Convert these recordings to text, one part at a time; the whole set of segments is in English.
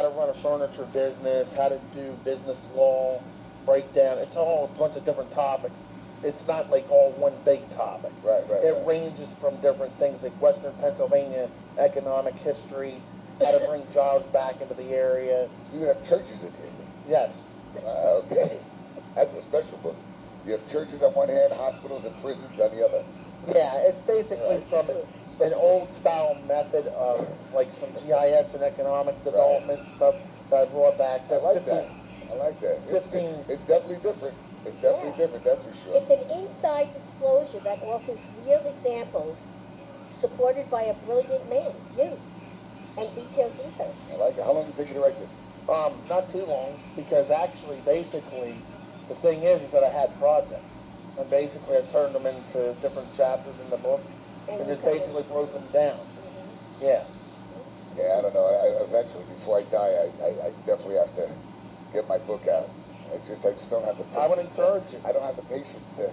how to run a furniture business, how to do business law, breakdown. It's all a bunch of different topics. It's not like all one big topic. It ranges from different things like Western Pennsylvania economic history, how to bring jobs back into the area. You have churches attending. Yes. Okay. That's a special book. You have churches on one hand, hospitals and prisons on the other. Yeah, it's basically from an old style method of like some GIS and economic development stuff that I brought back. I like that. It's definitely different. It's definitely different, that's for sure. It's an inside disclosure that offers real examples supported by a brilliant man, you, and detailed research. I like it. How long did it take you to write this? Not too long, because actually, basically, the thing is that I had projects. And basically, I turned them into different chapters in the book, and just basically broke them down. Mm-hmm. Yeah. Yeah, I don't know. Eventually, before I die, I definitely have to get my book out. I just don't have the patience. I would encourage you. I don't have the patience to,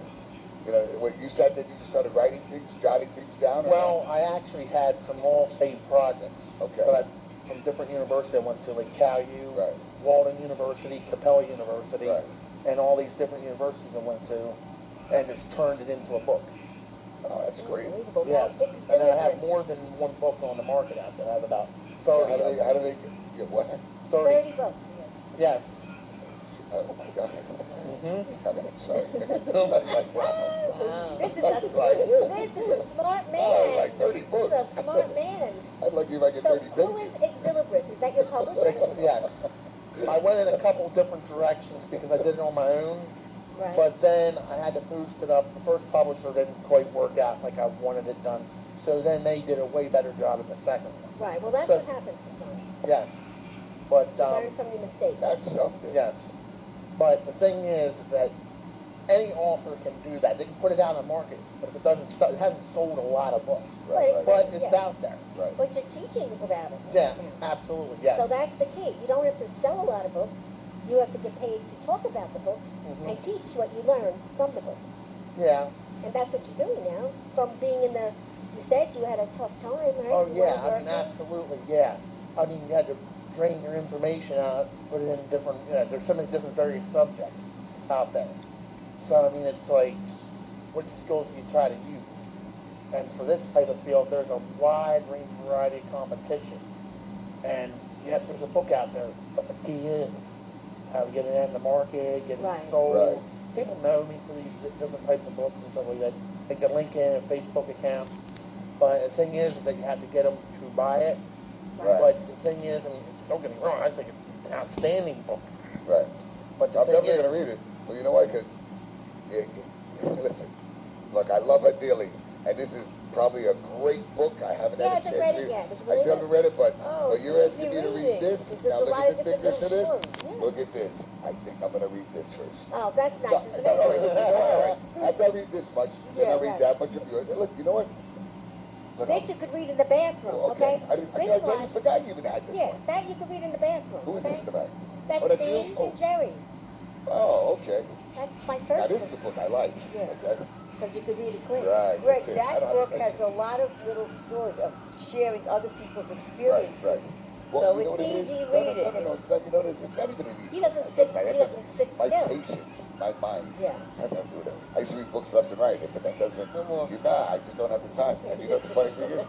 what you said that you just started writing things, jotting things down? Well, I actually had some all-state projects. Okay. From different universities I went to, like Cal U, Walden University, Capella University, and all these different universities I went to, and just turned it into a book. Oh, that's great. Yes. And then I have more than one book on the market out there. I have about 30. How do they get what? 30 books. Yes. Oh my God. Mm-hmm. I'm sorry. Wow. This is a smart man. Oh, like 30 books. This is a smart man. I'd like you if I get 30 So pages. who is Exilibris? Is that your publisher? Yes. I went in a couple different directions because I did it on my own. Right. But then I had to boost it up. The first publisher didn't quite work out like I wanted it done. So then they did a way better job in the second one. Right. Well, that's what happens sometimes. Yes. But learn from your mistakes. That's something. Yes. But the thing is that any author can do that. They can put it out on the market, but if it hasn't sold a lot of books. But it's out there. Right. But you're teaching about it. Yeah, absolutely, yes. So that's the key. You don't have to sell a lot of books. You have to get paid to talk about the books and teach what you learned from the book. Yeah. And that's what you're doing now. From being in the, you said you had a tough time, right? Oh, yeah, I mean, absolutely, yeah. I mean, you had to drain your information out, put it in different, there's so many different various subjects out there. So, I mean, it's like, what skills do you try to use? And for this type of field, there's a wide range variety of competition. And yes, there's a book out there, but the key is how to get it in the market, get it sold. Right. People know me for these different types of books and stuff like that, like the LinkedIn and Facebook accounts. But the thing is that you have to get them to buy it. Right. But the thing is, I mean, don't get me wrong, I think it's an outstanding book. Right. But I'm definitely going to read it. Well, you know why? Because, listen, look, I love it dearly. And this is probably a great book. I haven't had a chance to read it. I still haven't read it, but you're asking me to read this. Now look at the thickness of this. Look at this. I think I'm going to read this first. Oh, that's nice. All right, listen, all right. After I read this much, then I'll read that much of yours. And look, you know what? This you could read in the bathroom, okay? I forgot you even had this one. That you could read in the bathroom. Who is this in the back? That's Dan and Jerry. Oh, okay. That's my first Now this is the book I like. Yeah. Okay. Because you could read it quick. Right. Greg, that book has a lot of little stories of sharing other people's experiences. Right. So it's easy reading. No, it's not even an easy. He doesn't sit My still. patience, my mind. Yeah. Has nothing to do with it. I used to read books left and right, but that doesn't. I just don't have the time. And you know what the funny thing is?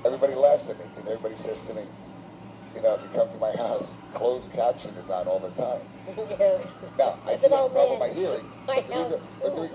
Everybody laughs at me because everybody says to me, if you come to my house, closed caption is on all the time. Now, I do have a problem with my hearing. My house, too.